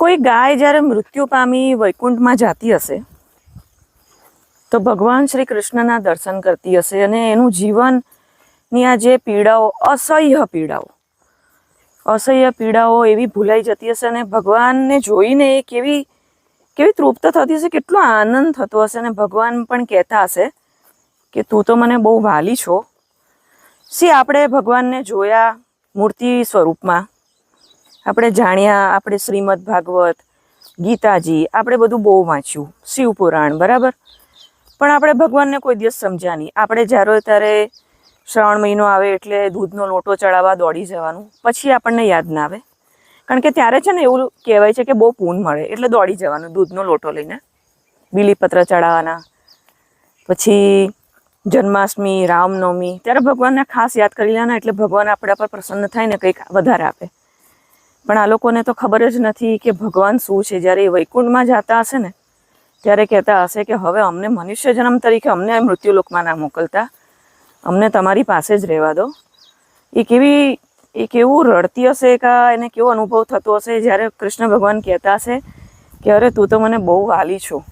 કોઈ ગાય જ્યારે મૃત્યુ પામી વૈકુંઠમાં જતી હશે તો ભગવાન શ્રી કૃષ્ણના દર્શન કરતી હશે અને એનું જીવનની આ જે પીડાઓ અસહ્ય પીડાઓ એવી ભૂલાઈ જતી હશે અને ભગવાનને જોઈને એ કેવી તૃપ્ત થતી હશે, કેટલો આનંદ થતો હશે. અને ભગવાન પણ કહેતા હશે કે તું તો મને બહુ વાલી છો. આપણે ભગવાનને જોયા મૂર્તિ સ્વરૂપમાં, આપણે જાણ્યા, આપણે શ્રીમદ ભાગવત, ગીતાજી, આપણે બધું બહુ વાંચ્યું, શિવપુરાણ, બરાબર, પણ આપણે ભગવાનને કોઈ દિવસ સમજ્યા નહીં. આપણે જ્યારે ત્યારે શ્રાવણ મહિનો આવે એટલે દૂધનો લોટો ચડાવવા દોડી જવાનું, પછી આપણને યાદ ના આવે, કારણ કે ત્યારે છે ને એવું કહેવાય છે કે બહુ પૂન મળે, એટલે દોડી જવાનું દૂધનો લોટો લઈને, બીલીપત્ર ચડાવવાના. પછી જન્માષ્ટમી, રામનવમી, ત્યારે ભગવાનને ખાસ યાદ કરી લેવાના, એટલે ભગવાન આપણા પર પ્રસન્ન થાય ને કંઈક વધારે આપે. પણ આ લોકોને તો ખબર જ નથી કે ભગવાન શું છે. જ્યારે એ વૈકુંઠમાં જતા હશે ને ત્યારે કહેતા હશે કે હવે અમને મનુષ્ય જન્મ તરીકે અમને મૃત્યુલોકમાં ના મોકલતા, અમને તમારી પાસે જ રહેવા દો. એ કેવું રડતી હશે કે એને કેવો અનુભવ થતો હશે જ્યારે કૃષ્ણ ભગવાન કહેતા હશે કે અરે તું તો મને બહુ વાલી છો.